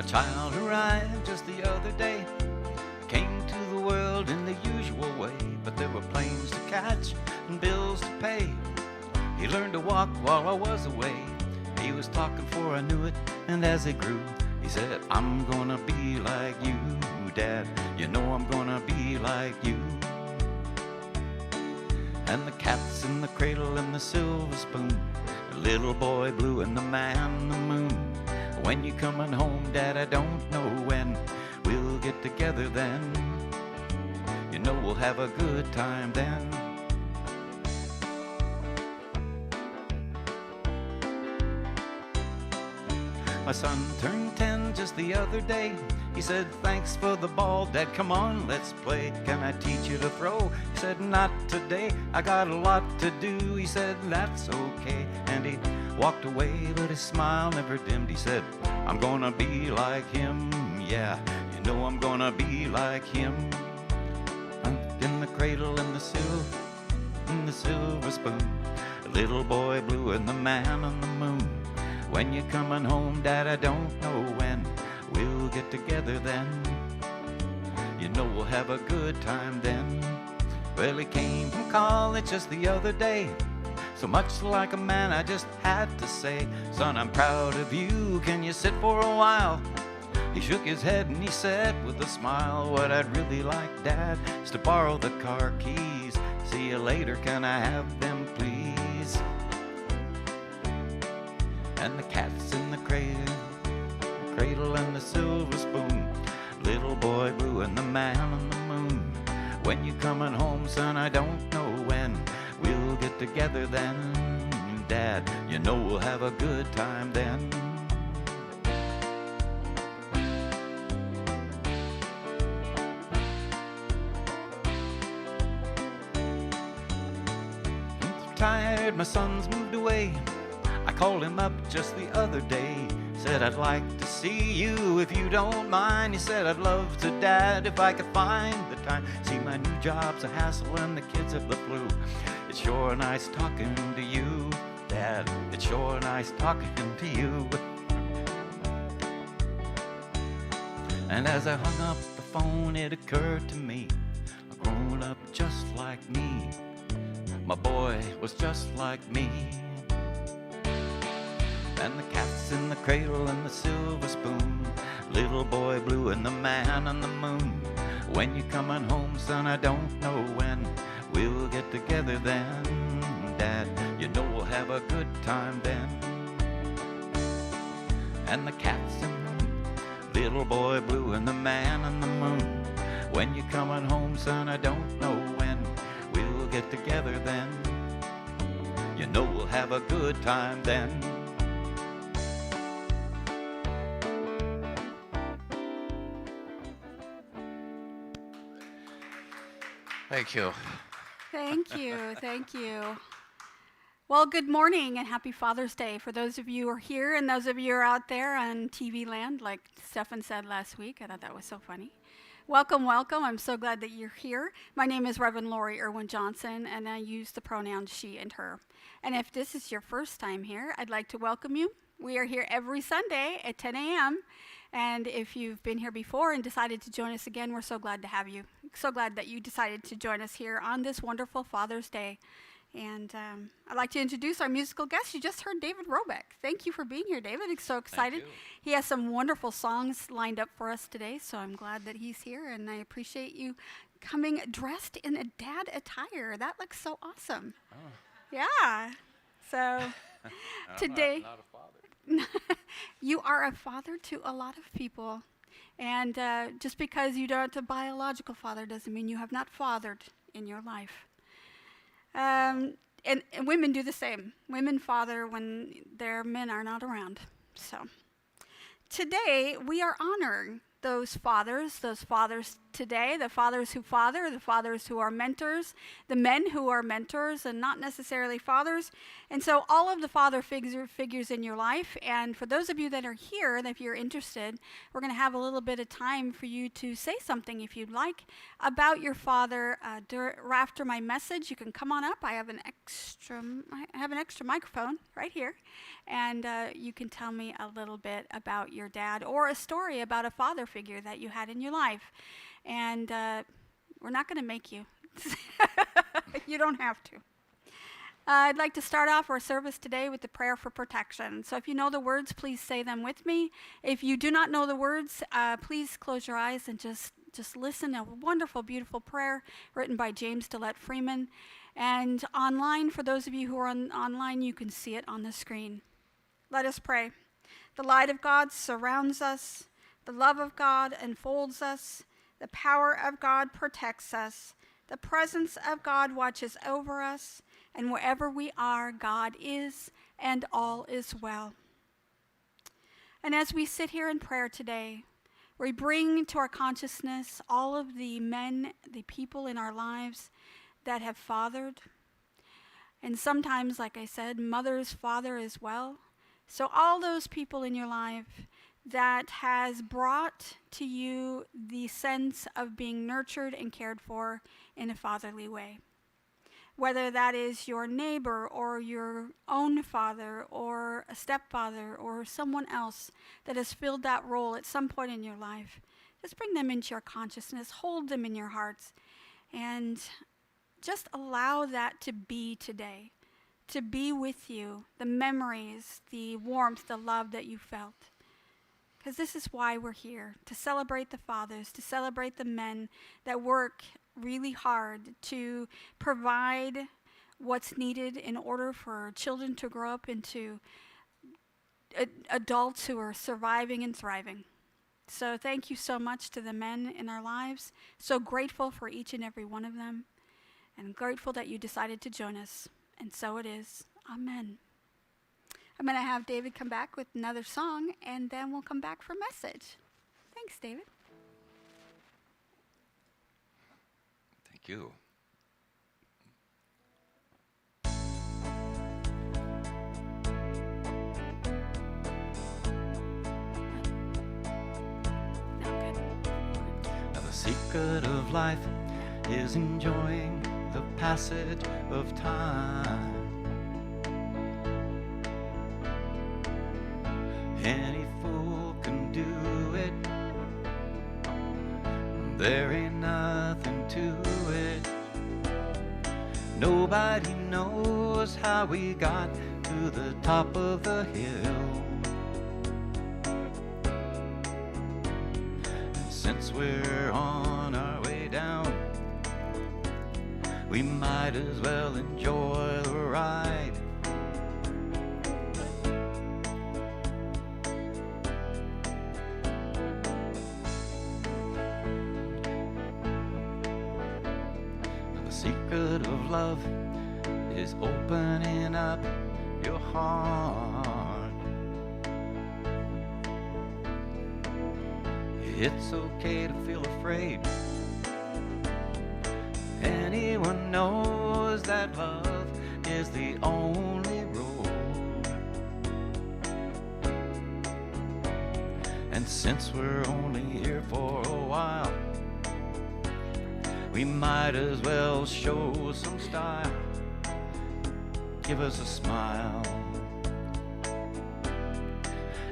child arrived just the other day, came to the world in the usual way, but there were planes to catch and bills to pay. He learned to walk while I was away. He was talking before I knew it, and as he grew, he said, I'm gonna be like you, Dad. You know I'm gonna be like you. And the cat's in the cradle and the silver spoon, the little boy blue and the man in the moon. When you coming home, Dad, I don't know when. We'll get together then. You know we'll have a good time then. My son turned 10 just the other day. He said, thanks for the ball, Dad, come on, let's play. Can I teach you to throw? He said, not today, I got a lot to do. He said, that's okay. And he walked away, but his smile never dimmed. He said, I'm gonna be like him, yeah, you know I'm gonna be like him. In the cradle and the silver spoon, the little boy blue and the man on the moon. When you're coming home, Dad, I don't know when. We'll get together then. You know we'll have a good time then. Well, he came from college just the other day. So much like a man, I just had to say, son, I'm proud of you. Can you sit for a while? He shook his head and he said with a smile, what I'd really like, Dad, is to borrow the car keys. See you later, can I have them, please? And the cat's in the cradle and the silver spoon, little boy blue and the man on the moon. When you coming home, son, I don't know when. We'll get together then, Dad, you know we'll have a good time then. I'm tired, my son's moved away. I called him up just the other day. Said, I'd like to see you if you don't mind. He said, I'd love to, Dad, if I could find the time. See, my new job's a hassle and the kids have the flu. It's sure nice talking to you, Dad. It's sure nice talking to you. And as I hung up the phone, it occurred to me, a grown up just like me. My boy was just like me. And the cat's in the cradle and the silver spoon, little boy blue and the man on the moon. When you coming home, son, I don't know when. We'll get together then, Dad, you know we'll have a good time then. And the cat's in the little boy blue and the man on the moon. When you coming home, son, I don't know when. We'll get together then. You know we'll have a good time then. Thank you. Thank you. Thank you. Well, good morning and happy Father's Day for those of you who are here and those of you who are out there on TV land, like Stefan said last week. I thought that was so funny. Welcome, welcome. I'm so glad that you're here. My name is Reverend Lori Irwin Johnson, and I use the pronouns she and her. And if this is your first time here, I'd like to welcome you. We are here every Sunday at 10 a.m., and if you've been here before and decided to join us again, we're so glad to have you. So glad that you decided to join us here on this wonderful Father's Day. And I'd like to introduce our musical guest. You just heard David Robeck. Thank you for being here, David. I'm so excited. He has some wonderful songs lined up for us today, so I'm glad that he's here, and I appreciate you coming dressed in a dad attire. That looks so awesome. Oh. Yeah. So today... Not a father. You are a father to a lot of people. And just because you aren't a biological father doesn't mean you have not fathered in your life. And women do the same. Women father when their men are not around. So today we are honoring those fathers today, the fathers who father, the fathers who are mentors, the men who are mentors and not necessarily fathers. And so all of the father figures in your life. And for those of you that are here, and if you're interested, we're going to have a little bit of time for you to say something, if you'd like, about your father. After my message, you can come on up. I have an extra microphone right here. And you can tell me a little bit about your dad or a story about a father figure that you had in your life. And we're not going to make you. You don't have to. I'd like to start off our service today with the prayer for protection. So if you know the words, please say them with me. If you do not know the words, please close your eyes and just listen. A wonderful, beautiful prayer written by James DeLette Freeman. And online, for those of you who are online, you can see it on the screen. Let us pray. The light of God surrounds us. The love of God enfolds us. The power of God protects us. The presence of God watches over us. And wherever we are, God is, and all is well. And as we sit here in prayer today, we bring to our consciousness all of the men, the people in our lives that have fathered. And sometimes, like I said, mothers father as well. So all those people in your life that has brought to you the sense of being nurtured and cared for in a fatherly way. Whether that is your neighbor or your own father or a stepfather or someone else that has filled that role at some point in your life, just bring them into your consciousness, hold them in your hearts, and just allow that to be today, to be with you, the memories, the warmth, the love that you felt. Because this is why we're here, to celebrate the fathers, to celebrate the men that work really hard to provide what's needed in order for children to grow up into adults who are surviving and thriving. So thank you so much to the men in our lives. So grateful for each and every one of them. And grateful that you decided to join us. And so it is. Amen. I'm going to have David come back with another song, and then we'll come back for a message. Thanks, David. Thank you. Now the secret of life is enjoying the passage of time. Any fool can do it. There ain't nothing to it. Nobody knows how we got to the top of the hill. And since we're on our way down, we might as well enjoy the ride. Secret of love is opening up your heart. It's okay to feel afraid. Anyone knows that love is the only road. And since we're only here for a while, we might as well show some style. Give us a smile.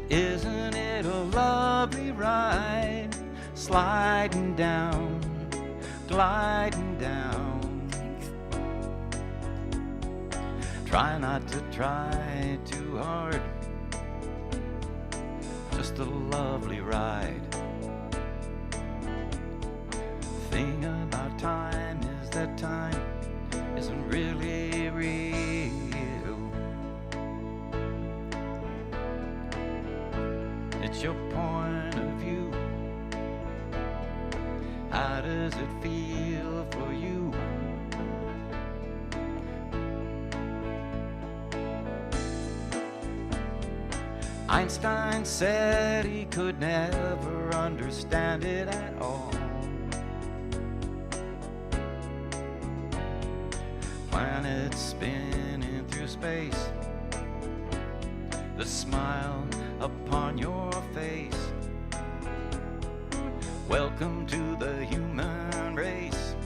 Isn't it a lovely ride? Sliding down, gliding down. Try not to try too hard. Just a lovely ride. Thing about time is that time isn't really real. It's your point of view. How does it feel for you? Einstein said he could never understand it at all. planet spinning through space, the smile upon your face. Welcome to the human race,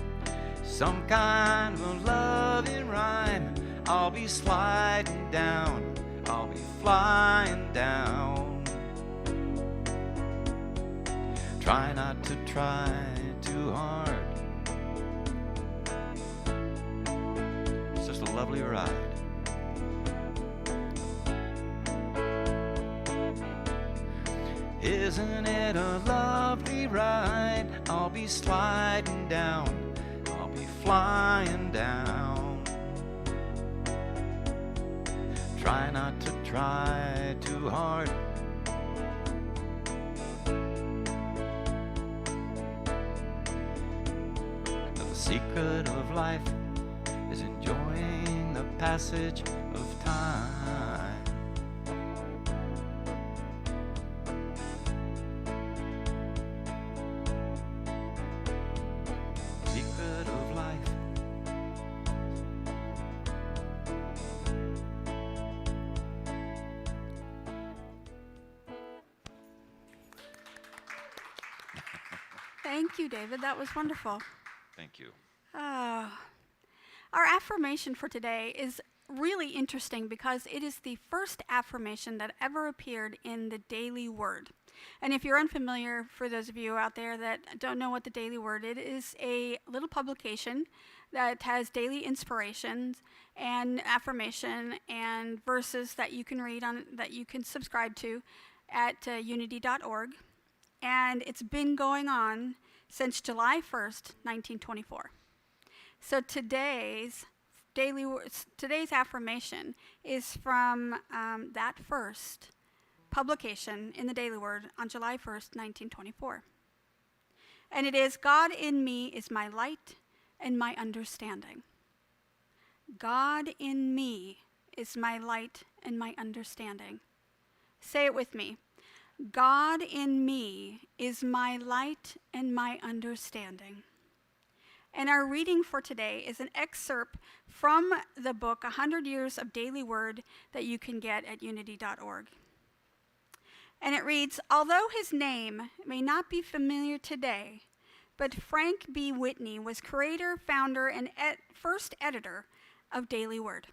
some kind of loving rhyme. I'll be sliding down, I'll be flying down. Try not to try too hard. It's just a lovely ride. Isn't it a lovely ride? I'll be sliding down, I'll be flying down. Try not to try too hard. The secret of life is enjoying the passage of time. Secret of life. Thank you, David. That was wonderful. Thank you. Our affirmation for today is really interesting because it is the first affirmation that ever appeared in the Daily Word. And if you're unfamiliar, for those of you out there that don't know what the Daily Word is, it is a little publication that has daily inspirations and affirmation and verses that you can read on, that you can subscribe to at unity.org. And it's been going on since July 1st, 1924. So today's affirmation is from that first publication in the Daily Word on July 1st, 1924. And it is, God in me is my light and my understanding. God in me is my light and my understanding. Say it with me. God in me is my light and my understanding. And our reading for today is an excerpt from the book 100 Years of Daily Word that you can get at unity.org. And it reads, although his name may not be familiar today, but Frank B. Whitney was creator, founder, and first editor of Daily Word.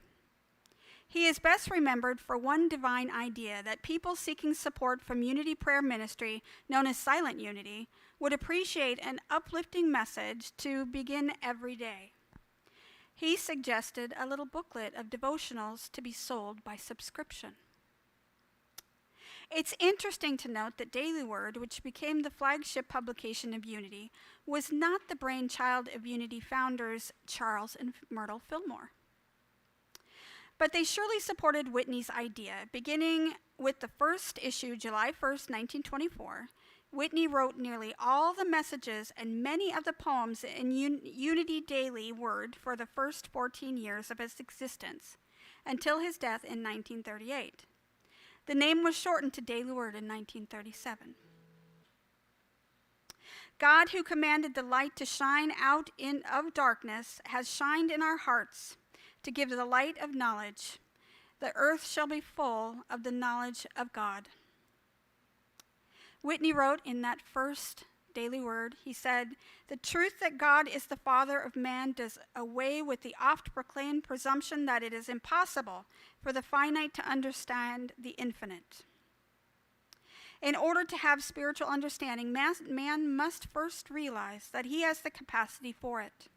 He is best remembered for one divine idea that people seeking support from Unity Prayer Ministry, known as Silent Unity, would appreciate an uplifting message to begin every day. He suggested a little booklet of devotionals to be sold by subscription. It's interesting to note that Daily Word, which became the flagship publication of Unity, was not the brainchild of Unity founders Charles and Myrtle Fillmore. But they surely supported Whitney's idea. Beginning with the first issue, July 1st, 1924, Whitney wrote nearly all the messages and many of the poems in Unity Daily Word for the first 14 years of its existence, until his death in 1938. The name was shortened to Daily Word in 1937. God, who commanded the light to shine out of darkness, has shined in our hearts to give the light of knowledge. The earth shall be full of the knowledge of God. Whitney wrote in that first Daily Word, he said, the truth that God is the Father of man does away with the oft-proclaimed presumption that it is impossible for the finite to understand the infinite. In order to have spiritual understanding, man must first realize that he has the capacity for it.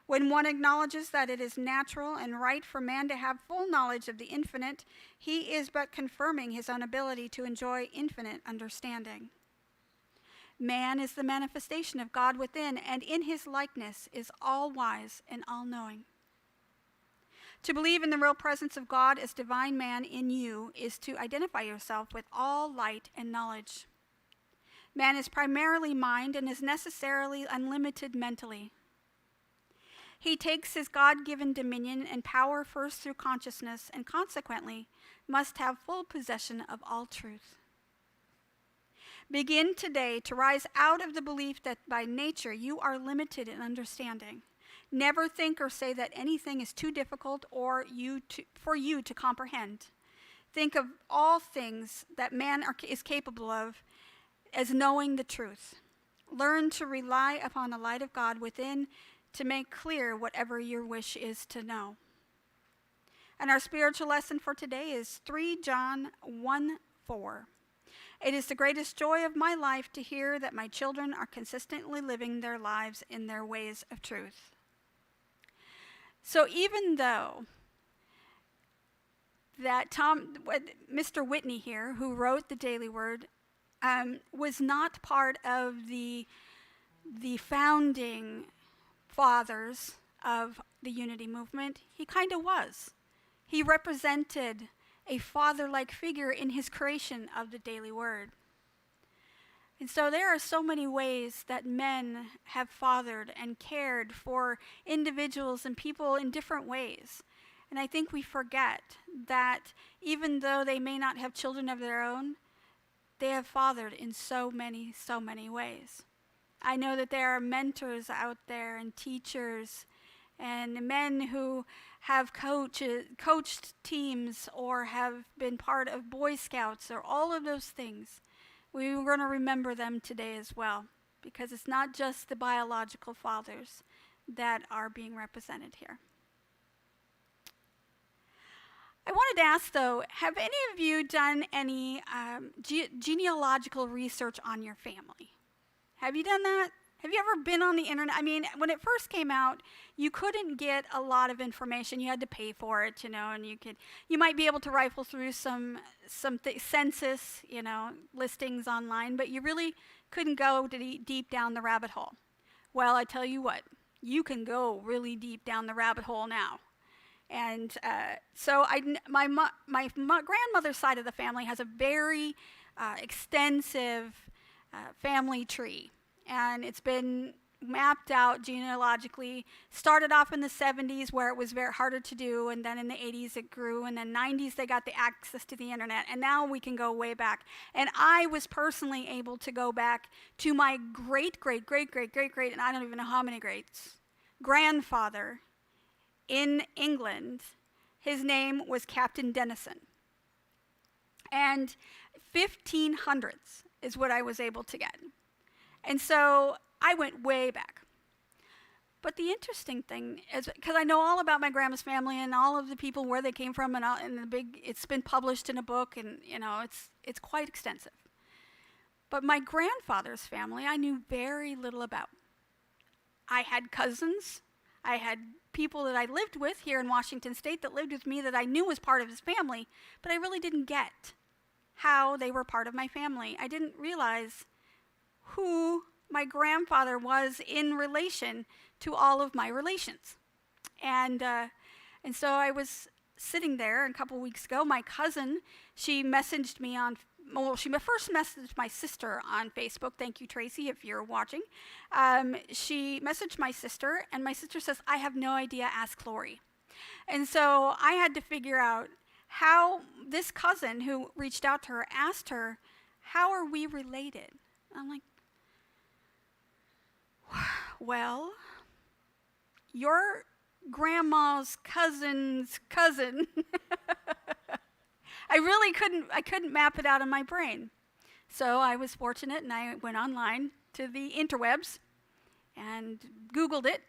When one acknowledges that it is natural and right for man to have full knowledge of the infinite, he is but confirming his own ability to enjoy infinite understanding. Man is the manifestation of God within, and in his likeness is all-wise and all-knowing. To believe in the real presence of God as divine man in you is to identify yourself with all light and knowledge. Man is primarily mind and is necessarily unlimited mentally. He takes his God-given dominion and power first through consciousness, and consequently must have full possession of all truth. Begin today to rise out of the belief that by nature you are limited in understanding. Never think or say that anything is too difficult for you to comprehend. Think of all things that man is capable of as knowing the truth. Learn to rely upon the light of God within to make clear whatever your wish is to know. And our spiritual lesson for today is 3 John 1:4. It is the greatest joy of my life to hear that my children are consistently living their lives in their ways of truth. So even though that Mr. Whitney here, who wrote the Daily Word, was not part of the founding fathers of the Unity movement, he kind of was. He represented a father-like figure in his creation of the Daily Word. And so there are so many ways that men have fathered and cared for individuals and people in different ways. And I think we forget that even though they may not have children of their own, they have fathered in so many ways. I know that there are mentors out there and teachers and men who have coached teams or have been part of Boy Scouts or all of those things. We're going to remember them today as well, because it's not just the biological fathers that are being represented here. I wanted to ask, though, have any of you done any genealogical research on your family? Have you done that? Have you ever been on the internet? I mean, when it first came out, you couldn't get a lot of information. You had to pay for it, and you might be able to rifle through some census, listings online, but you really couldn't go deep down the rabbit hole. Well, I tell you what, you can go really deep down the rabbit hole now. And so my grandmother's side of the family has a very extensive family tree. And it's been mapped out genealogically. Started off in the 70s where it was very harder to do, and then in the 80s it grew, and then 90s they got the access to the internet, and now we can go way back. And I was personally able to go back to my great, and I don't even know how many greats, grandfather in England. His name was Captain Denison. And 1500s is what I was able to get. And so I went way back. But the interesting thing is, because I know all about my grandma's family and all of the people where they came from, it's been published in a book, and it's quite extensive. But my grandfather's family, I knew very little about. I had cousins, I had people that I lived with here in Washington State that lived with me that I knew was part of his family, but I really didn't get how they were part of my family. I didn't realize who my grandfather was in relation to all of my relations. And so I was sitting there a couple weeks ago. My cousin, she messaged me she first messaged my sister on Facebook. Thank you, Tracy, if you're watching. She messaged my sister, and my sister says, I have no idea, ask Lori. And so I had to figure out how this cousin who reached out to her asked her, how are we related? I'm like, well, your grandma's cousin's cousin. I couldn't map it out in my brain. So I was fortunate, and I went online to the interwebs and Googled it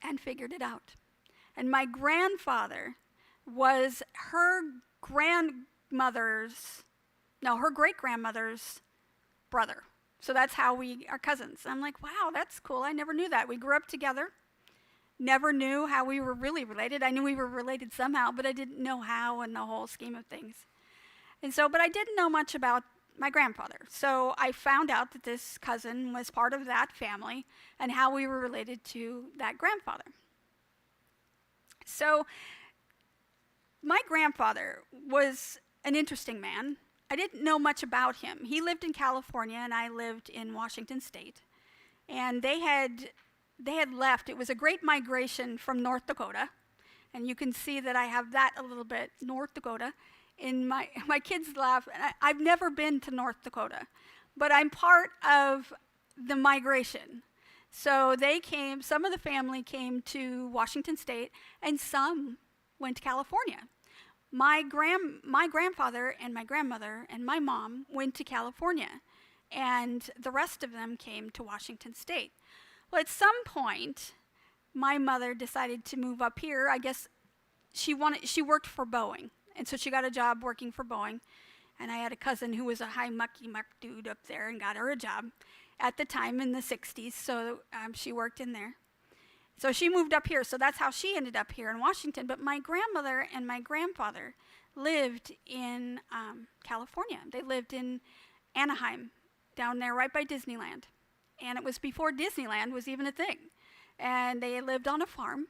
and figured it out. And my grandfather was her great-grandmother's brother. So that's how we are cousins. I'm like, wow, that's cool. I never knew that. We grew up together. Never knew how we were really related. I knew we were related somehow, but I didn't know how in the whole scheme of things. And so, but I didn't know much about my grandfather. So I found out that this cousin was part of that family and how we were related to that grandfather. So my grandfather was an interesting man. I didn't know much about him. He lived in California, and I lived in Washington State. And they had left. It was a great migration from North Dakota. And you can see that I have that a little bit, North Dakota. In my kids laugh. I've never been to North Dakota, but I'm part of the migration. So some of the family came to Washington State, and some went to California. My grandfather and my grandmother and my mom went to California, and the rest of them came to Washington State. Well, at some point, my mother decided to move up here. I guess she worked for Boeing, and so she got a job working for Boeing. And I had a cousin who was a high mucky muck dude up there and got her a job at the time in the 60s, so she worked in there. So she moved up here, so that's how she ended up here in Washington. But my grandmother and my grandfather lived in California. They lived in Anaheim, down there right by Disneyland. And it was before Disneyland was even a thing. And they lived on a farm.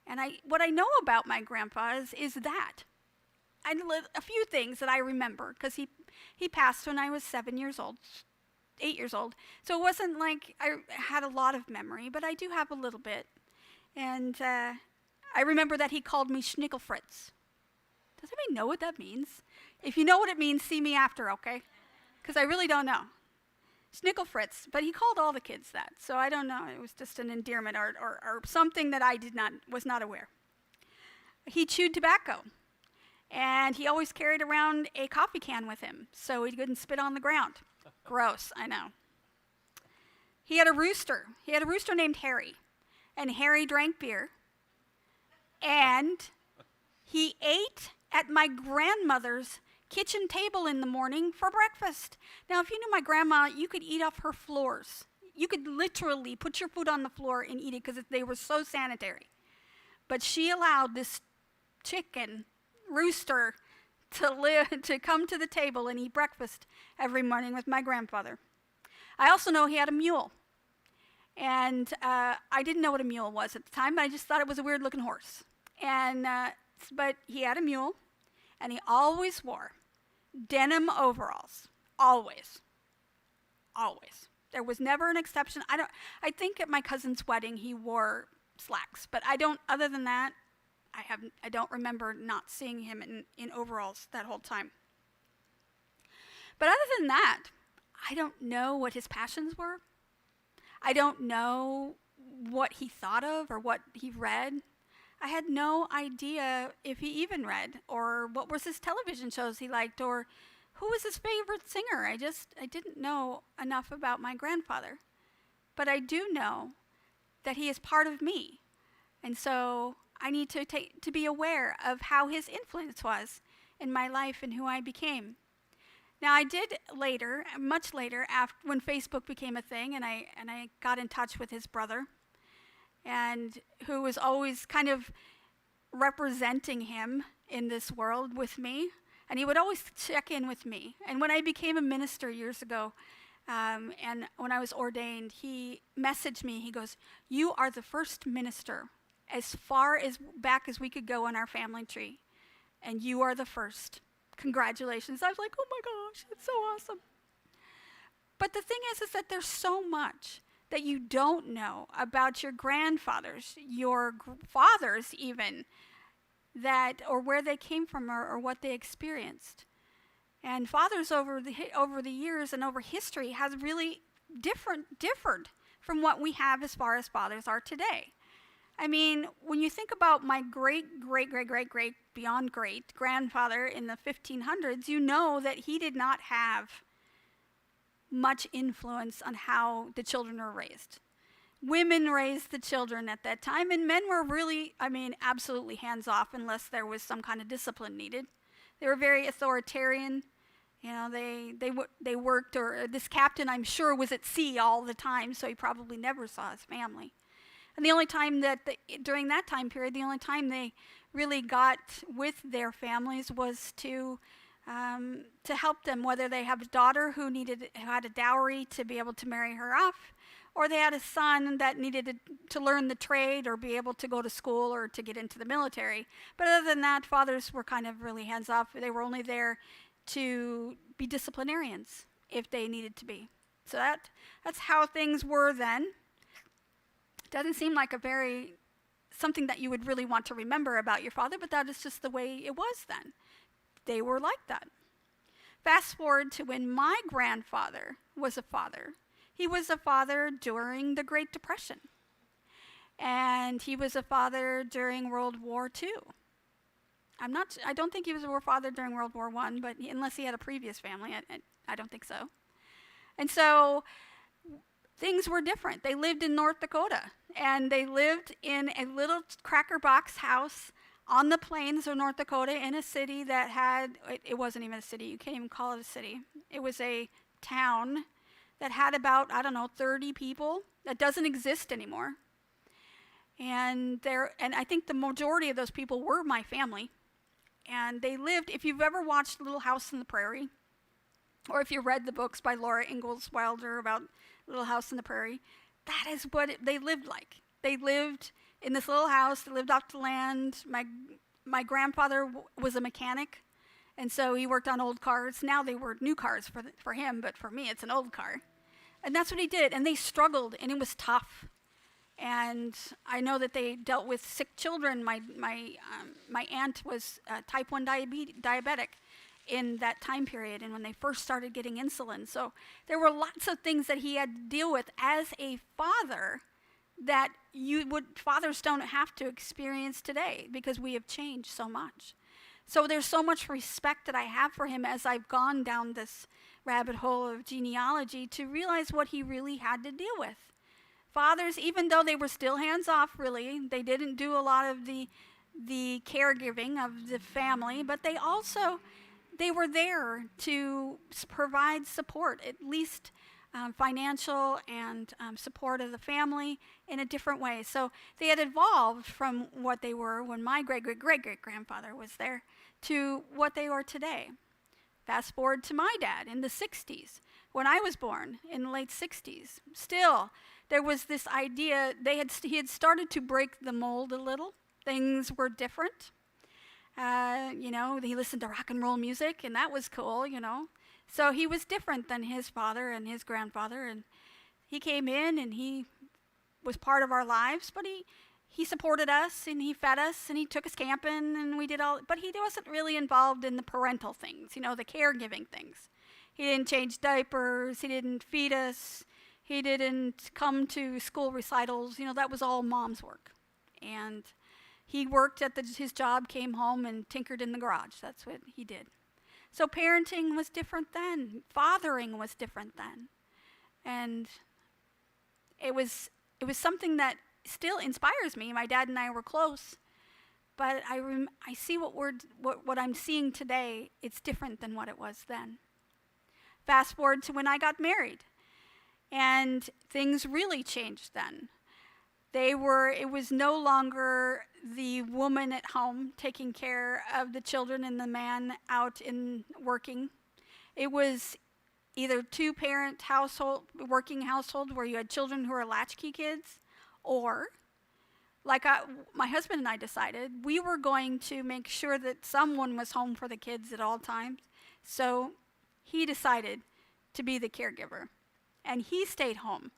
And what I know about my grandpa is that. A few things that I remember, because he passed when I was 8 years old. So it wasn't like I had a lot of memory, but I do have a little bit. And I remember that he called me Schnickelfritz. Does anybody know what that means? If you know what it means, see me after, okay? Because I really don't know. Schnickelfritz, but he called all the kids that, so I don't know. It was just an endearment or something that I was not aware. He chewed tobacco. And he always carried around a coffee can with him, so he couldn't spit on the ground. Gross, I know. He had a rooster. He had a rooster named Harry. And Harry drank beer. And he ate at my grandmother's kitchen table in the morning for breakfast. Now, if you knew my grandma, you could eat off her floors. You could literally put your food on the floor and eat it because they were so sanitary. But she allowed this chicken rooster to come to the table and eat breakfast every morning with my grandfather. I also know he had a mule. And I didn't know what a mule was at the time, but I just thought it was a weird-looking horse. But he had a mule, and he always wore denim overalls. Always. Always. There was never an exception. I think at my cousin's wedding he wore slacks, but other than that, I don't remember not seeing him in overalls that whole time. But other than that, I don't know what his passions were. I don't know what he thought of or what he read. I had no idea if he even read or what was his television shows he liked or who was his favorite singer. I didn't know enough about my grandfather. But I do know that he is part of me. And so I need to be aware of how his influence was in my life and who I became. Now, I did later, much later, when Facebook became a thing, and I got in touch with his brother, and who was always kind of representing him in this world with me, and he would always check in with me. And when I became a minister years ago, and when I was ordained, he messaged me. He goes, "You are the first minister as far as back as we could go on our family tree, and you are the first. Congratulations." I was like, oh my gosh, it's so awesome. But the thing is that there's so much that you don't know about your grandfathers, your fathers even, or where they came from or what they experienced. And fathers over the years and over history has really differed from what we have as far as fathers are today. I mean, when you think about my great beyond great grandfather in the 1500s, you know that he did not have much influence on how the children were raised. Women raised the children at that time, and men were really, absolutely hands off unless there was some kind of discipline needed. They were very authoritarian. You know, they worked, or this captain, I'm sure, was at sea all the time, so he probably never saw his family. And the only time during that time period, the only time they really got with their families was to help them, whether they have a daughter who had a dowry to be able to marry her off, or they had a son that needed to learn the trade or be able to go to school or to get into the military. But other than that, fathers were kind of really hands off. They were only there to be disciplinarians if they needed to be. So that's how things were then. Doesn't seem like something that you would really want to remember about your father, but that is just the way it was then. They were like that. Fast forward to when my grandfather was a father. He was a father during the Great Depression. And he was a father during World War II. I don't think he was a father during World War I, but unless he had a previous family, I don't think so. And so things were different. They lived in North Dakota, and they lived in a little cracker box house on the plains of North Dakota in a city that had, it wasn't even a city, you can't even call it a city. It was a town that had about, 30 people. That doesn't exist anymore. And I think the majority of those people were my family. And they lived, if you've ever watched Little House on the Prairie, or if you read the books by Laura Ingalls Wilder about Little House on the Prairie, that is what they lived like. They lived in this little house. They lived off the land. My grandfather was a mechanic, and so he worked on old cars. Now they were new cars for him, but for me, it's an old car. And that's what he did. And they struggled, and it was tough. And I know that they dealt with sick children. My aunt was type 1 diabetic in that time period, and when they first started getting insulin. So there were lots of things that he had to deal with as a father that fathers don't have to experience today, because we have changed so much. So there's so much respect that I have for him as I've gone down this rabbit hole of genealogy to realize what he really had to deal with. Fathers, even though they were still hands-off, really, they didn't do a lot of the caregiving of the family, but they were there to provide support, at least financial and support of the family in a different way. So they had evolved from what they were when my great-great-great-great-grandfather was there to what they are today. Fast forward to my dad in the 60s, when I was born in the late 60s. Still, there was this idea, he had started to break the mold a little. Things were different. He listened to rock and roll music, and that was cool, So he was different than his father and his grandfather, and he came in and he was part of our lives, but he supported us, and he fed us, and he took us camping, and we did all, but he wasn't really involved in the parental things, the caregiving things. He didn't change diapers, he didn't feed us, he didn't come to school recitals, that was all mom's work. And he worked at his job, came home, and tinkered in the garage. That's what he did. So parenting was different then. Fathering was different then. And it was something that still inspires me. My dad and I were close, but I see what I'm seeing today. It's different than what it was then. Fast forward to when I got married, and things really changed then. It was no longer the woman at home taking care of the children and the man out in working. It was either two-parent working household where you had children who were latchkey kids, or my husband and I decided we were going to make sure that someone was home for the kids at all times. So he decided to be the caregiver, and he stayed home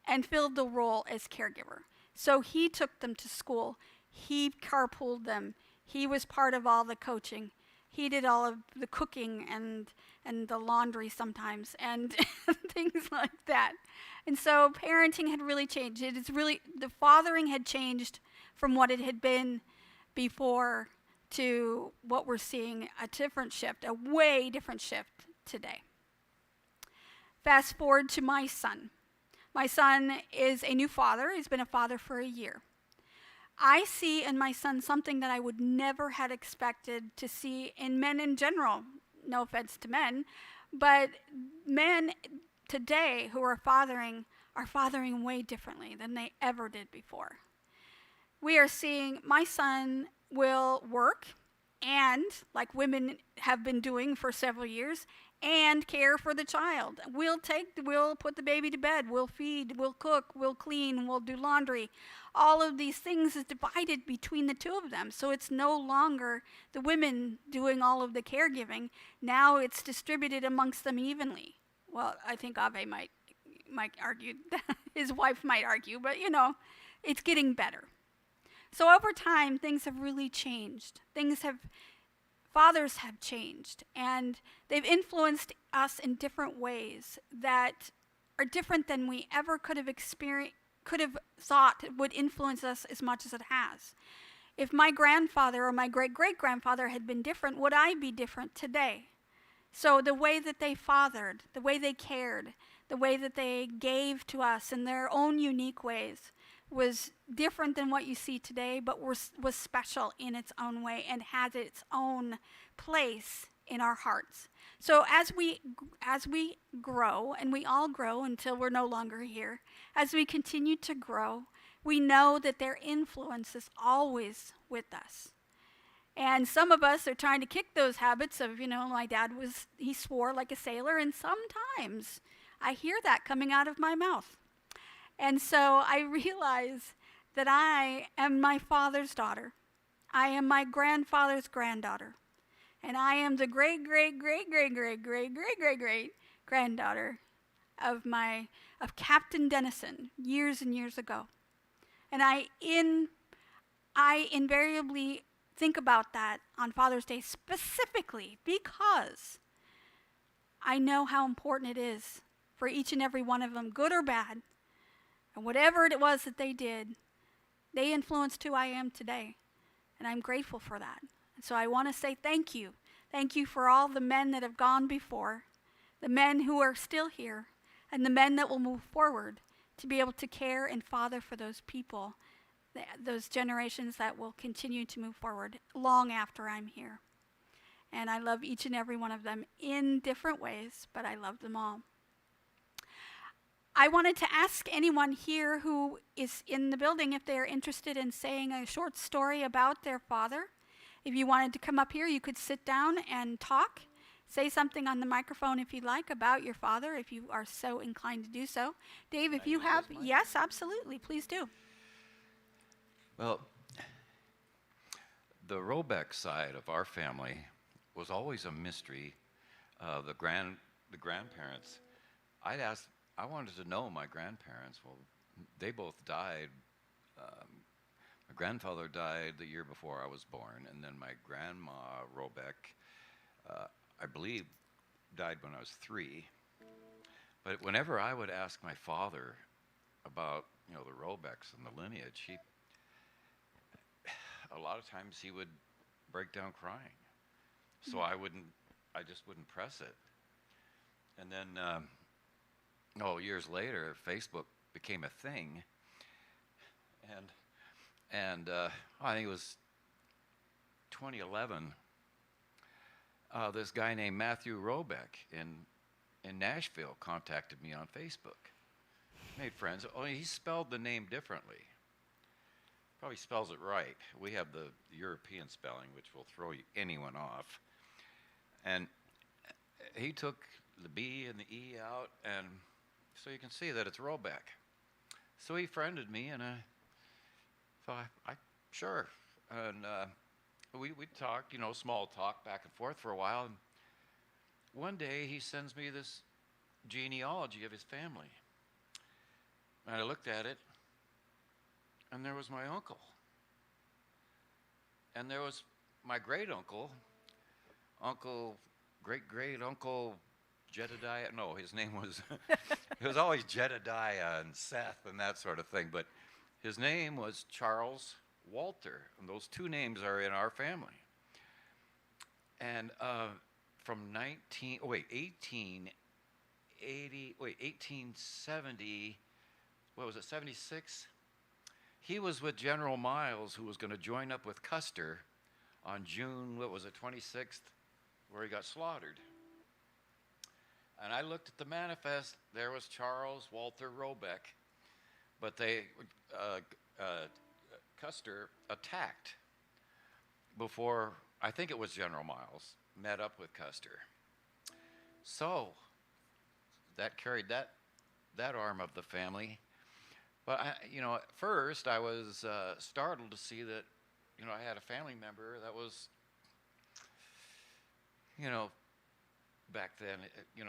and filled the role as caregiver. So he took them to school. He carpooled them. He was part of all the coaching. He did all of the cooking and the laundry sometimes and things like that. And so parenting had really changed. The fathering had changed from what it had been before to what we're seeing, a different shift, a way different shift today. Fast forward to my son. My son is a new father. He's been a father for a year. I see in my son something that I would never have expected to see in men in general. No offense to men, but men today who are fathering way differently than they ever did before. We are seeing my son will work and, like women have been doing for several years, and care for the child. We'll put the baby to bed, we'll feed, we'll cook, we'll clean, we'll do laundry. All of these things is divided between the two of them. So it's no longer the women doing all of the caregiving. Now it's distributed amongst them evenly. Well, I think Ave might argue, his wife might argue, but it's getting better. So over time, things have really changed. Fathers have changed, and they've influenced us in different ways that are different than we ever could have thought would influence us as much as it has. If my grandfather or my great-great-grandfather had been different, would I be different today? So the way that they fathered, the way they cared, the way that they gave to us in their own unique ways was different than what you see today, but was special in its own way and has its own place in our hearts. So as we grow, and we all grow until we're no longer here, as we continue to grow, we know that their influence is always with us. And some of us are trying to kick those habits of, my dad he swore like a sailor, and sometimes I hear that coming out of my mouth. And so I realize that I am my father's daughter. I am my grandfather's granddaughter. And I am the great granddaughter of Captain Dennison years and years ago. And I invariably think about that on Father's Day specifically because I know how important it is for each and every one of them, good or bad, and whatever it was that they did, they influenced who I am today. And I'm grateful for that. And so I want to say thank you. Thank you for all the men that have gone before, the men who are still here, and the men that will move forward to be able to care and father for those people, those generations that will continue to move forward long after I'm here. And I love each and every one of them in different ways, but I love them all. I wanted to ask anyone here who is in the building if they are interested in saying a short story about their father. If you wanted to come up here, you could sit down and talk. Say something on the microphone if you'd like about your father, if you are so inclined to do so. Dave, if you have, yes, absolutely, please do. Well, the Robeck side of our family was always a mystery. The grandparents, I wanted to know my grandparents. Well, they both died. My grandfather died the year before I was born, and then my grandma, Robeck, I believe, died when I was 3. But whenever I would ask my father about, the Robecks and the lineage, a lot of times he would break down crying. So I just wouldn't press it. And then, years later, Facebook became a thing. And I think it was 2011, this guy named Matthew Robeck in Nashville contacted me on Facebook. Made friends. Oh, he spelled the name differently. Probably spells it right. We have the European spelling, which will throw anyone off. And he took the B and the E out, and so you can see that it's Robeck. So he friended me, and I thought, sure. And we talked, small talk back and forth for a while. And one day he sends me this genealogy of his family. And I looked at it, and there was my uncle. And there was my great-uncle, great-great-uncle Jedediah. No, his name was, it was always Jedediah and Seth and that sort of thing. But his name was Charles Walter, and those two names are in our family. And from 1870, what was it, 76? He was with General Miles, who was going to join up with Custer on June, 26th, where he got slaughtered. And I looked at the manifest. There was Charles Walter Robeck, but Custer attacked before, I think it was General Miles, met up with Custer. So that carried that arm of the family. But at first I was startled to see that, I had a family member that was, back then, in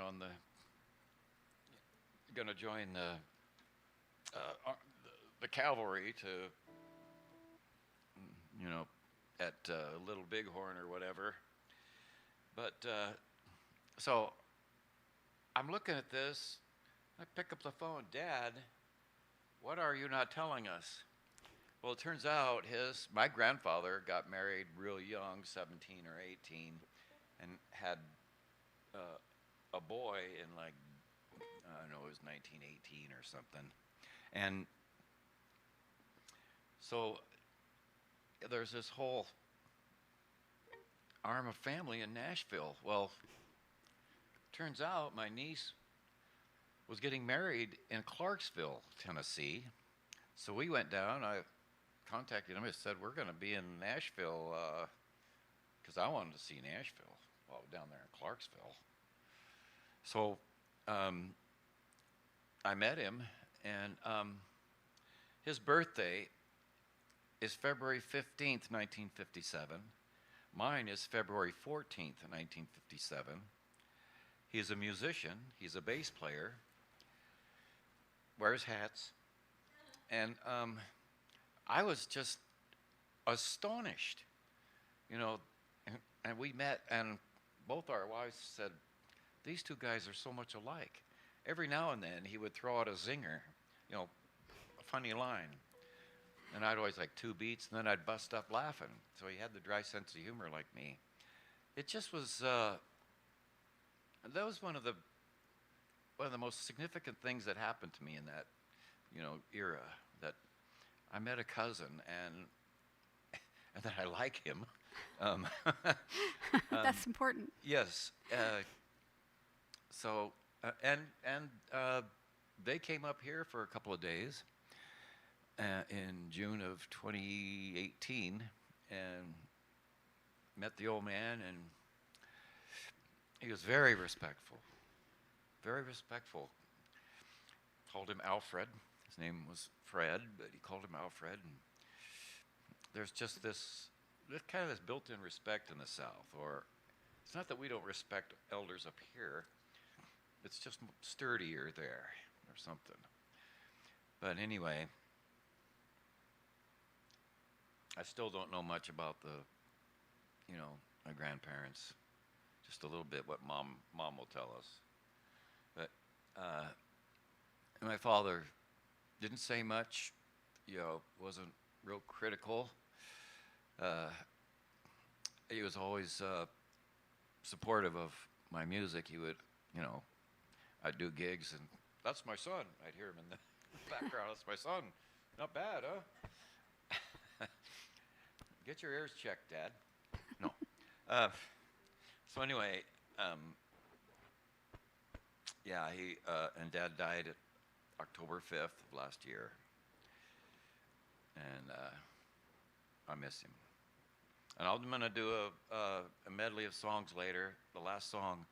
going to join the cavalry to, at Little Bighorn or whatever. But so I'm looking at this, I pick up the phone, Dad, what are you not telling us? Well, it turns out my grandfather got married real young, 17 or 18, and had a boy in like, I don't know, it was 1918 or something. And so there's this whole arm of family in Nashville. Well, turns out my niece was getting married in Clarksville, Tennessee. So we went down. I contacted him and said, we're going to be in Nashville because I wanted to see Nashville. Well, down there in Clarksville. So I met him, and his birthday is February 15th, 1957. Mine is February 14th, 1957. He's a musician. He's a bass player. Wears hats. And I was just astonished, and we met, and both our wives said, these two guys are so much alike. Every now and then he would throw out a zinger, a funny line. And I'd always like 2 beats, and then I'd bust up laughing. So he had the dry sense of humor like me. It just was, that was one of the most significant things that happened to me in that, era, that I met a cousin, and that I like him. That's important. Yes. So, they came up here for a couple of days in June of 2018 and met the old man, and he was very respectful. Very respectful. Called him Alfred. His name was Fred, but he called him Alfred. And there's just this kind of this built-in respect in the South. Or it's not that we don't respect elders up here. It's just sturdier there or something. But anyway, I still don't know much about my grandparents. Just a little bit what mom will tell us. But my father didn't say much, wasn't real critical. He was always supportive of my music. He would, I'd do gigs, and that's my son. I'd hear him in the background. That's my son. Not bad, huh? Get your ears checked, Dad. No. So anyway, he and Dad died at October 5th of last year, and I miss him. And I'm going to do a medley of songs later. The last song,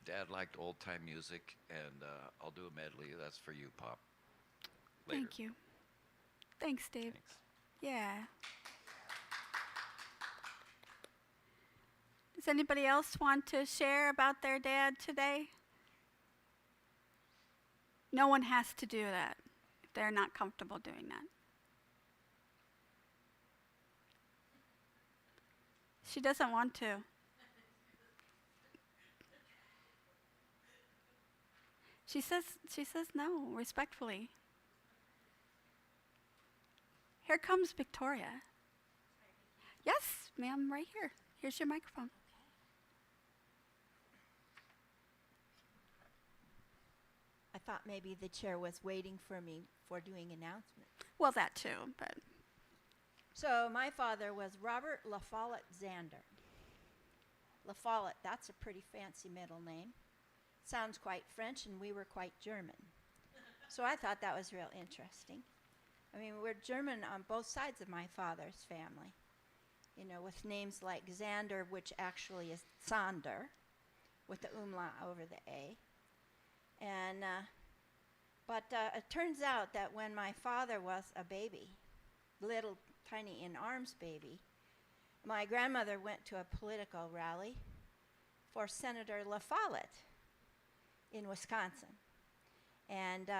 Dad liked old-time music, and I'll do a medley. That's for you, Pop. Later. Thank you. Thanks, Dave. Thanks. Yeah. Does anybody else want to share about their dad today? No one has to do that if they're not comfortable doing that. She doesn't want to. She says no, respectfully. Here comes Victoria. Yes, ma'am, right here. Here's your microphone. I thought maybe the chair was waiting for me for doing announcements. Well, that too, but So my father was Robert La Follette Zander. La Follette, that's a pretty fancy middle name. Sounds quite French, and we were quite German. So I thought that was real interesting. I mean, we're German on both sides of my father's family, with names like Zander, which actually is Zander, with the umlaut over the A. And but it turns out that when my father was a baby, little tiny in arms baby, my grandmother went to a political rally for Senator La Follette in Wisconsin. And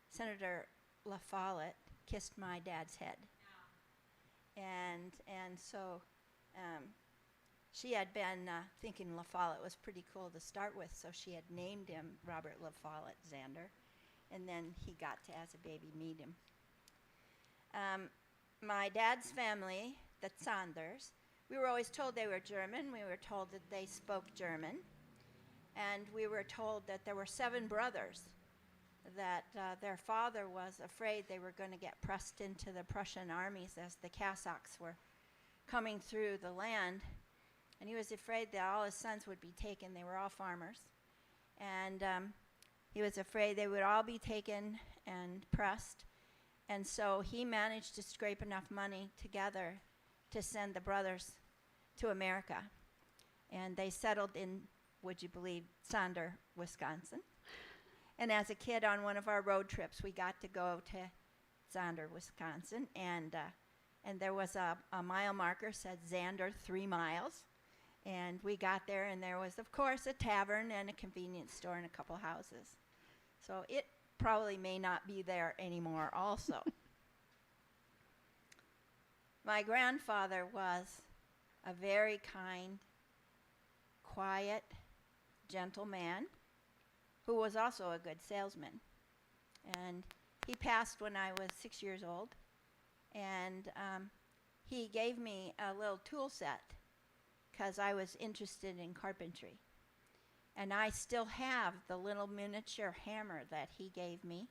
Senator La Follette kissed my dad's head. And so she had been thinking La Follette was pretty cool to start with, so she had named him Robert La Follette Zander, and then he got to, as a baby, meet him. My dad's family, the Zanders, we were always told they were German. We were told that they spoke German. And we were told that there were 7 brothers, that their father was afraid they were going to get pressed into the Prussian armies as the Cossacks were coming through the land. And he was afraid that all his sons would be taken. They were all farmers. And he was afraid they would all be taken and pressed. And so he managed to scrape enough money together to send the brothers to America. And they settled in, would you believe, Zander, Wisconsin. And as a kid on one of our road trips, we got to go to Zander, Wisconsin. And there was a mile marker said Zander 3 miles. And we got there, and there was, of course, a tavern and a convenience store and a couple houses. So it probably may not be there anymore also. My grandfather was a very kind, quiet, gentle man who was also a good salesman. And he passed when I was 6 years old. And he gave me a little tool set because I was interested in carpentry. And I still have the little miniature hammer that he gave me.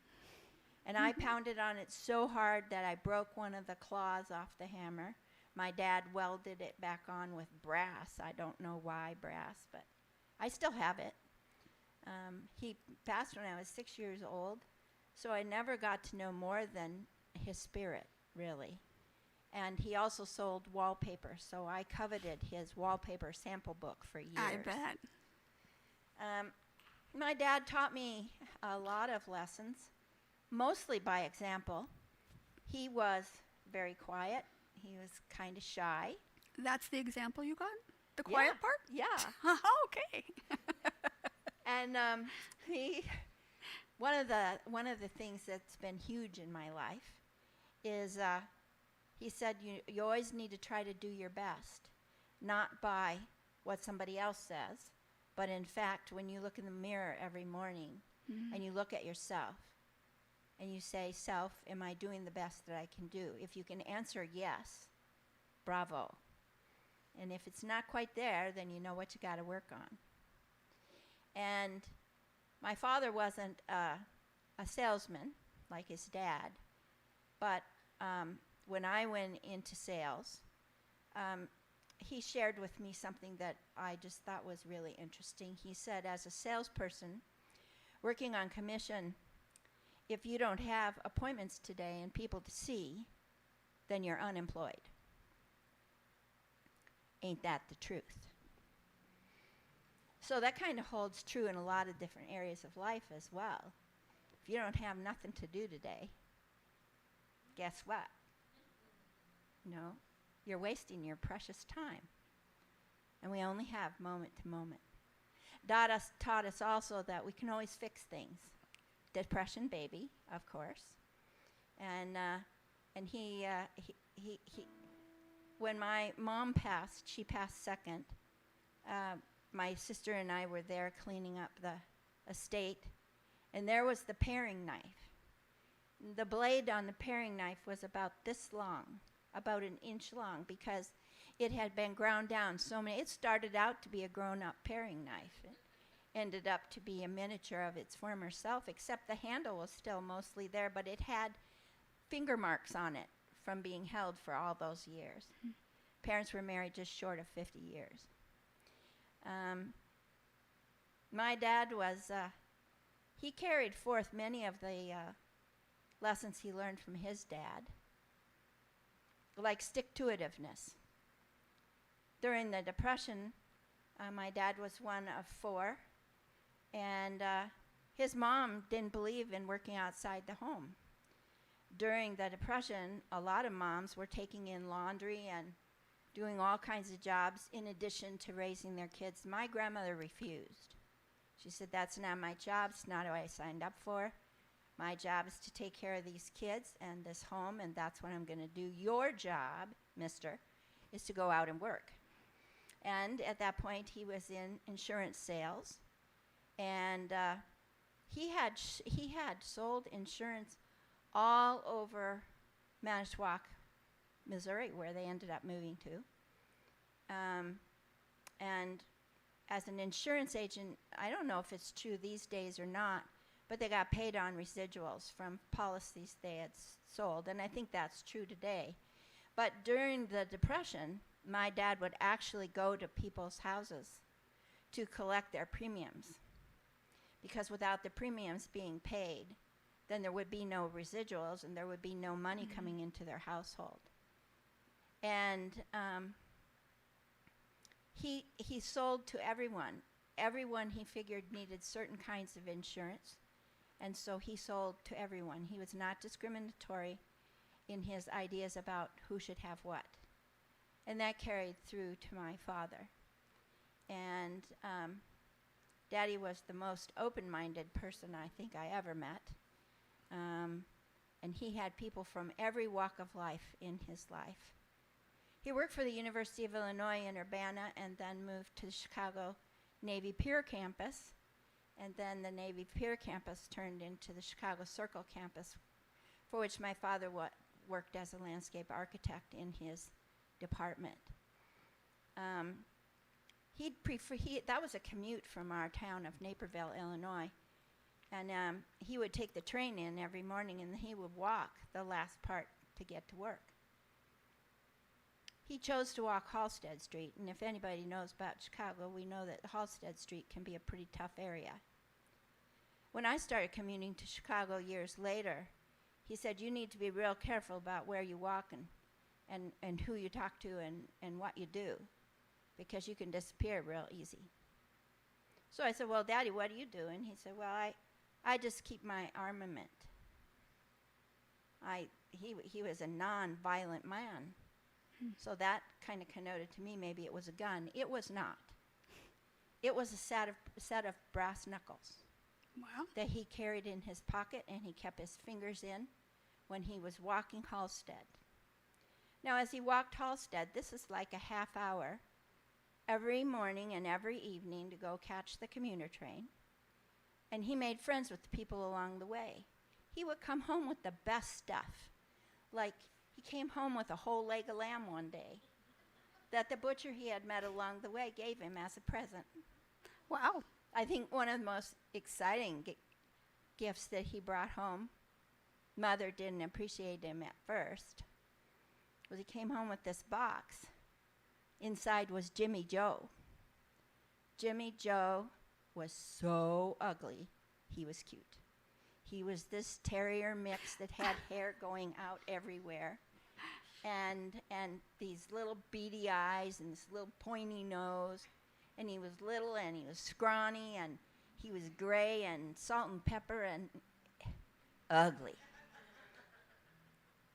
And I pounded on it so hard that I broke one of the claws off the hammer. My dad welded it back on with brass. I don't know why brass, but I still have it. He passed when I was 6 years old, so I never got to know more than his spirit, really. And he also sold wallpaper, so I coveted his wallpaper sample book for years. I bet. My dad taught me a lot of lessons, mostly by example. He was very quiet. He was kind of shy. That's the example you got? The quiet part? Yeah. Okay. And one of the things that's been huge in my life is he said you always need to try to do your best, not by what somebody else says, but in fact when you look in the mirror every morning and you look at yourself and you say, self, am I doing the best that I can do? If you can answer yes, bravo. And if it's not quite there, then you know what you got to work on. And my father wasn't a salesman like his dad, but when I went into sales, he shared with me something that I just thought was really interesting. He said, as a salesperson working on commission, if you don't have appointments today and people to see, then you're unemployed. Ain't that the truth? So that kind of holds true in a lot of different areas of life as well. If you don't have nothing to do today, guess what? No, you're wasting your precious time. And we only have moment to moment. Dad taught us also that we can always fix things. Depression baby, of course. And he when my mom passed, she passed second. My sister and I were there cleaning up the estate, and there was the paring knife. The blade on the paring knife was about this long, about 1 inch long, because it had been ground down so many. It started out to be a grown-up paring knife. It ended up to be a miniature of its former self, except the handle was still mostly there, but it had finger marks on it from being held for all those years. Parents were married just short of 50 years. My dad was, he carried forth many of the lessons he learned from his dad, like stick-to-itiveness. During the Depression, my dad was one of 4, and his mom didn't believe in working outside the home. During the Depression, a lot of moms were taking in laundry and doing all kinds of jobs in addition to raising their kids. My grandmother refused. She said, that's not my job, it's not what I signed up for. My job is to take care of these kids and this home, and that's what I'm going to do. Your job, mister, is to go out and work. And at that point, he was in insurance sales. And he had sold insurance all over Manitowoc, Missouri, where they ended up moving to. And as an insurance agent, I don't know if it's true these days or not, but they got paid on residuals from policies they had sold, and I think that's true today. But during the Depression, my dad would actually go to people's houses to collect their premiums, because without the premiums being paid, then there would be no residuals and there would be no money coming into their household. And he sold to everyone. Everyone he figured needed certain kinds of insurance, and so he sold to everyone. He was not discriminatory in his ideas about who should have what. And that carried through to my father. And Daddy was the most open-minded person I think I ever met. And he had people from every walk of life in his life. He worked for the University of Illinois in Urbana and then moved to the Chicago Navy Pier campus. And then the Navy Pier campus turned into the Chicago Circle campus, for which my father worked as a landscape architect in his department. That was a commute from our town of Naperville, Illinois. And he would take the train in every morning, and he would walk the last part to get to work. He chose to walk Halsted Street, and if anybody knows about Chicago, we know that Halsted Street can be a pretty tough area. When I started commuting to Chicago years later, he said, you need to be real careful about where you walk and who you talk to and what you do, because you can disappear real easy. So I said, well, Daddy, what do you do? And he said, well, I just keep my armament. He was a non-violent man. So that kind of connoted to me maybe it was a gun. It was not. It was a set of brass knuckles. Wow. That he carried in his pocket, and he kept his fingers in when he was walking Halsted. Now, as he walked Halsted, this is like a half hour every morning and every evening to go catch the commuter train. And he made friends with the people along the way. He would come home with the best stuff. Like, he came home with a whole leg of lamb one day that the butcher he had met along the way gave him as a present. Wow. I think one of the most exciting gifts that he brought home, Mother didn't appreciate him at first, was he came home with this box. Inside was Jimmy Joe. Jimmy Joe was so ugly, he was cute. He was this terrier mix that had hair going out everywhere, and these little beady eyes and this little pointy nose. And he was little, and he was scrawny, and he was gray and salt and pepper and ugly.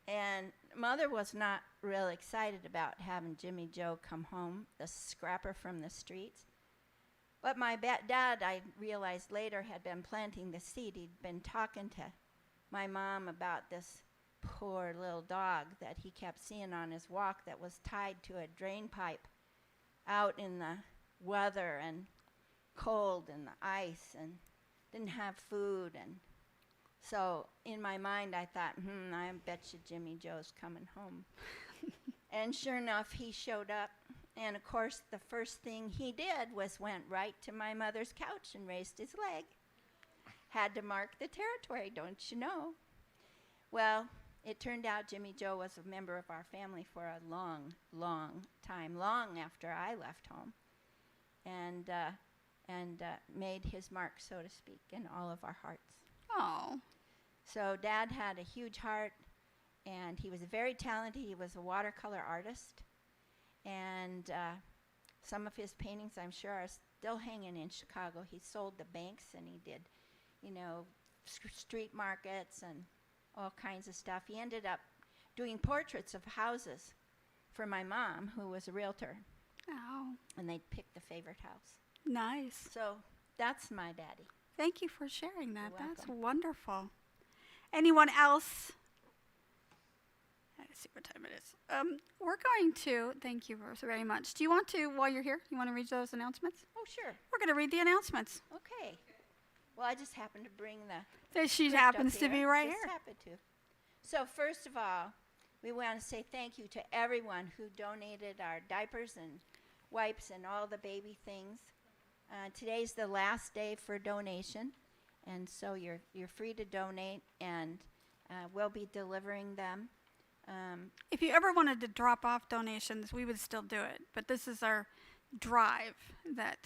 And Mother was not real excited about having Jimmy Joe come home, the scrapper from the streets. But my dad, I realized later, had been planting the seed. He'd been talking to my mom about this poor little dog that he kept seeing on his walk that was tied to a drain pipe out in the weather and cold and the ice and didn't have food. And so in my mind I thought, I bet you Jimmy Joe's coming home. And sure enough, he showed up. And of course, the first thing he did was went right to my mother's couch and raised his leg. Had to mark the territory, don't you know? Well, it turned out Jimmy Joe was a member of our family for a long, long time, long after I left home, and made his mark, so to speak, in all of our hearts. Oh. So Dad had a huge heart, and he was very talented. He was a watercolor artist, and some of his paintings, I'm sure, are still hanging in Chicago. He sold the banks, and he did, street markets and all kinds of stuff. He ended up doing portraits of houses for my mom, who was a realtor, Oh. and they'd pick the favorite house. Nice. So that's my daddy. Thank you for sharing that. You're That's welcome. wonderful. Anyone else to see what time it is. We're going to, thank you very much. Do you want to, while you're here, you want to read those announcements? Oh, sure. We're going to read the announcements. Okay. Well, I just happened to bring the She script up happens to here. be right Just here. happened to. So first of all, we want to say thank you to everyone who donated our diapers and wipes and all the baby things. Today's the last day for donation, and so you're free to donate, and we'll be delivering them. If you ever wanted to drop off donations, we would still do it. But this is our drive that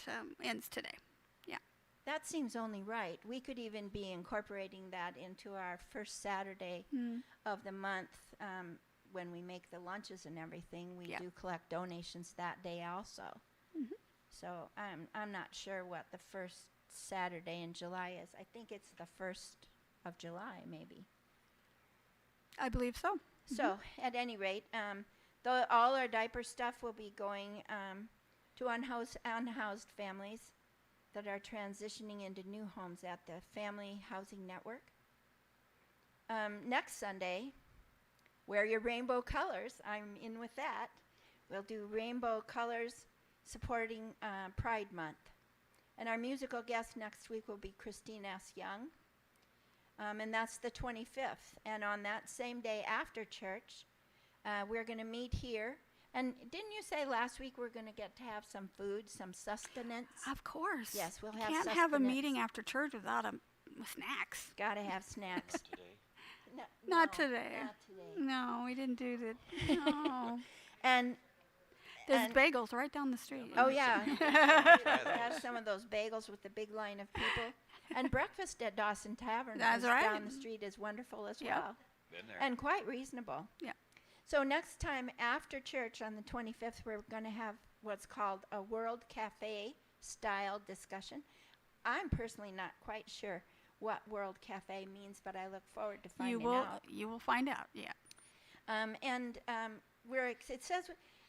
ends today. Yeah. That seems only right. We could even be incorporating that into our first Saturday of the month when we make the lunches and everything. We Yeah. do collect donations that day also. So I'm not sure what the first Saturday in July is. I think it's the 1st of July, maybe. I believe so. So at any rate, all our diaper stuff will be going to unhoused families that are transitioning into new homes at the Family Housing Network. Next Sunday, wear your rainbow colors. I'm in with that. We'll do rainbow colors supporting Pride Month. And our musical guest next week will be Christine S. Young. And that's the 25th. And on that same day after church, we're going to meet here. And didn't you say last week we're going to get to have some food, some sustenance? Of course. Yes, we'll have Can't have a sustenance. meeting after church without snacks. Got to have snacks. No, Not no, today. Not today. No, we didn't do that. No. And There's And- bagels right down the street. oh yeah, have some of those bagels with the big line of people. And breakfast at Dawson Tavern That's is right. down the street is wonderful as Yep. well, Been there. and quite reasonable. Yeah. So next time after church on the 25th, we're going to have what's called a World Cafe style discussion. I'm personally not quite sure what World Cafe means, but I look forward to finding out. You will find out. Yeah.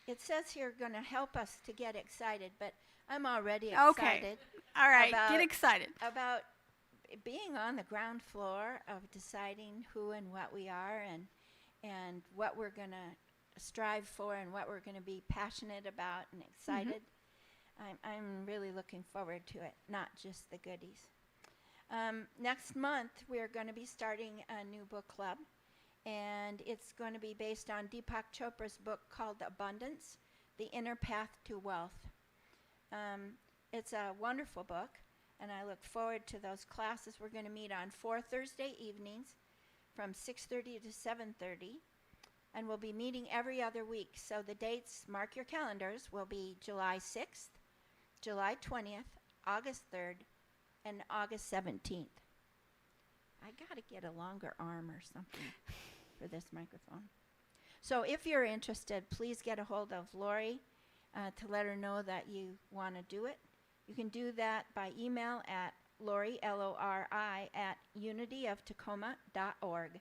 It says here going to help us to get excited, but I'm already Okay. excited All right. About- Get excited. about being on the ground floor of deciding who and what we are and what we're going to strive for and what we're going to be passionate about and excited. I'm really looking forward to it, not just the goodies. Next month, we're going to be starting a new book club, and it's going to be based on Deepak Chopra's book called Abundance, The Inner Path to Wealth. It's a wonderful book, and I look forward to those classes. We're going to meet on 4 Thursday evenings from 6:30 to 7:30, and we'll be meeting every other week. So the dates, mark your calendars, will be July 6th, July 20th, August 3rd, and August 17th. I got to get a longer arm or something for this microphone. So if you're interested, please get a hold of Lori to let her know that you want to do it. You can do that by email at Lori, Lori, at unityoftacoma.org.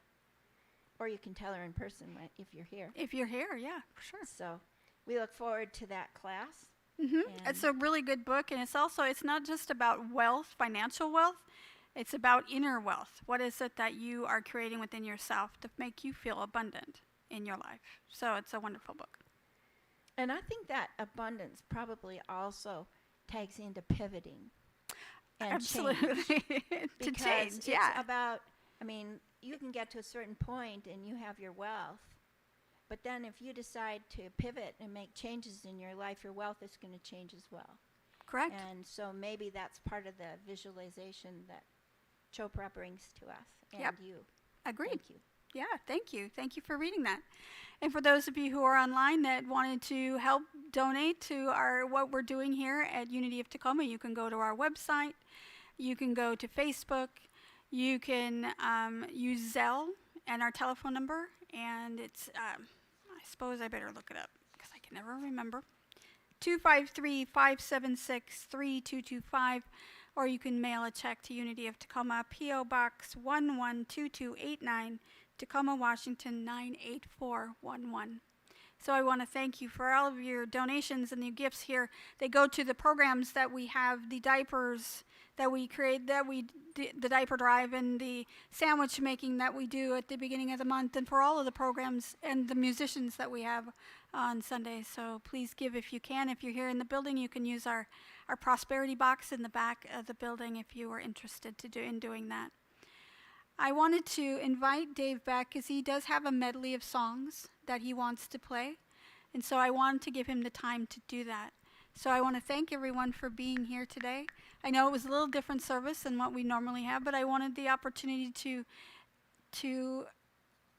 Or you can tell her in person if you're here. If you're here, yeah, for sure. So we look forward to that class. It's a really good book, and it's not just about wealth, financial wealth. It's about inner wealth. What is it that you are creating within yourself to make you feel abundant in your life? So it's a wonderful book. And I think that abundance probably also tags into pivoting and change. Absolutely. to Because change, it's yeah. about, you can get to a certain point and you have your wealth. But then if you decide to pivot and make changes in your life, your wealth is going to change as well. Correct. And so maybe that's part of the visualization that Chopra brings to us and Yep. you. Agreed. Thank you. Yeah, thank you. Thank you for reading that. And for those of you who are online that wanted to help donate to what we're doing here at Unity of Tacoma, you can go to our website. You can go to Facebook. You can use Zelle and our telephone number. And it's, I suppose I better look it up because I can never remember. 253-576-3225. Or you can mail a check to Unity of Tacoma, P.O. Box 112289, Tacoma, Washington 98411. So I want to thank you for all of your donations and your gifts here. They go to the programs that we have, the diapers that we create, the diaper drive and the sandwich making that we do at the beginning of the month, and for all of the programs and the musicians that we have on Sundays. So please give if you can. If you're here in the building, you can use our prosperity box in the back of the building if you are interested in doing that. I wanted to invite Dave back because he does have a medley of songs that he wants to play, and so I wanted to give him the time to do that. So I want to thank everyone for being here today. I know it was a little different service than what we normally have, but I wanted the opportunity to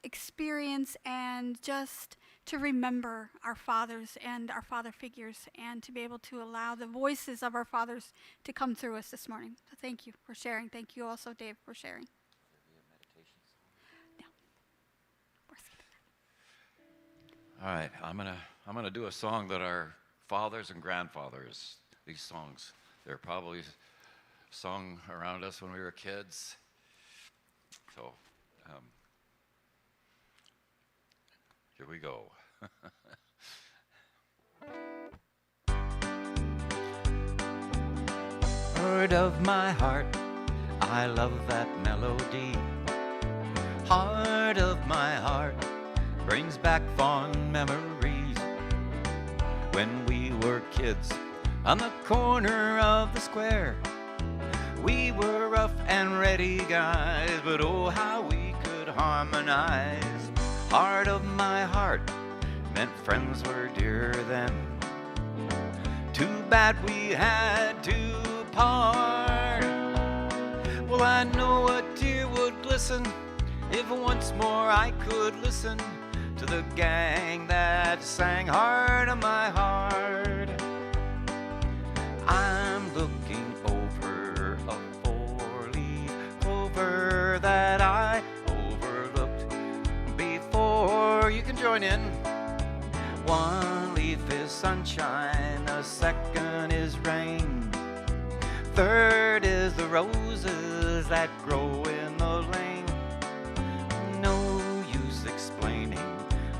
experience and just to remember our fathers and our father figures, and to be able to allow the voices of our fathers to come through us this morning. So thank you for sharing. Thank you also, Dave, for sharing. All right, I'm gonna do a song that our fathers and grandfathers, these songs, they're probably sung around us when we were kids. So here we go. Heart of my heart, I love that melody. Heart of my heart, brings back fond memories when we were kids on the corner of the square. We were rough and ready guys, but oh how we could harmonize. Heart of my heart meant friends were dearer then. Too bad we had to part. Well, I know a tear would glisten if once more I could listen to the gang that sang Heart of my heart. I'm looking over a four-leaf clover that I overlooked before. You can join in. One leaf is sunshine, the second is rain, third is the roses that grow in the lane. No use explaining,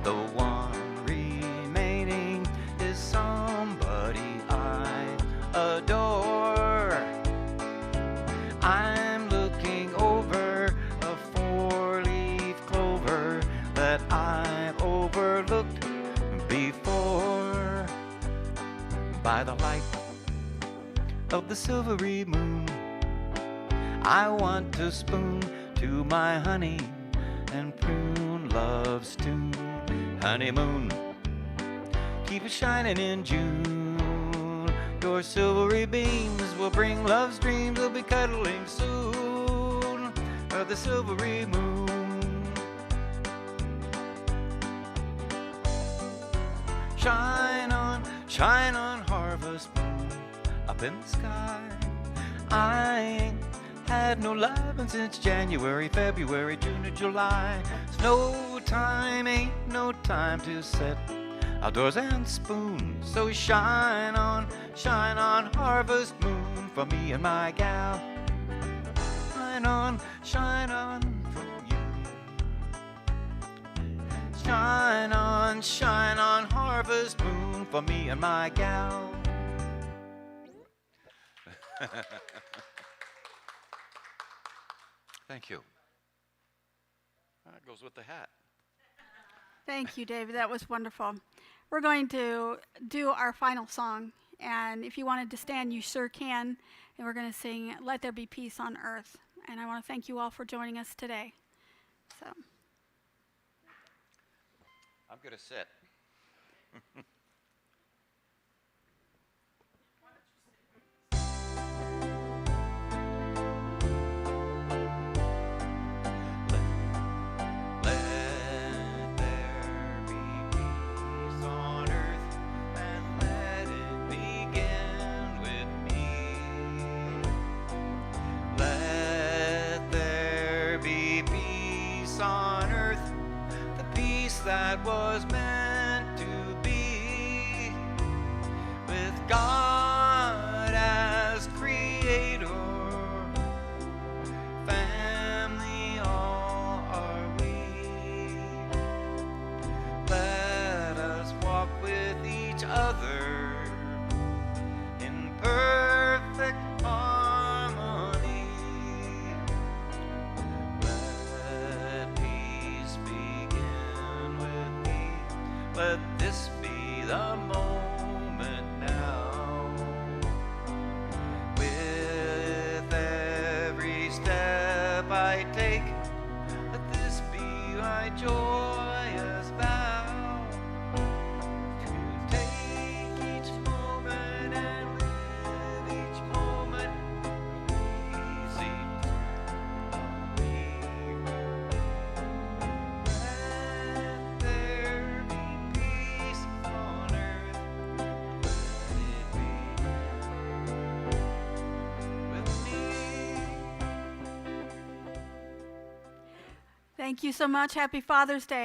the one remaining is somebody I adore. I'm looking over a four-leaf clover that I've overlooked before. By the light of the silvery moon, I want to spoon to my honey and prune love's tune. Honeymoon, keep it shining in June. Your silvery beams will bring love's dreams. We'll be cuddling soon of the silvery moon. Shine on, harvest moon up in the sky. I ain't had no lovin' since January, February, June, or July. Snow time ain't no time to sit outdoors and spoon. So shine on, harvest moon for me and my gal. Shine on for you. Shine on, harvest moon for me and my gal. Thank you. That goes with the hat. Thank you, David. That was wonderful. We're going to do our final song, and if you wanted to stand, you sure can. And we're going to sing Let There Be Peace on Earth. And I want to thank you all for joining us today. So I'm going to sit. That was meant to be, with God as creator, family all are we. Let us Let this be the moment now. With every step I take, let this be my joyous vow. To take each moment and live each moment easy on me. Let there be peace on earth. Let it be with me. Thank you so much. Happy Father's Day.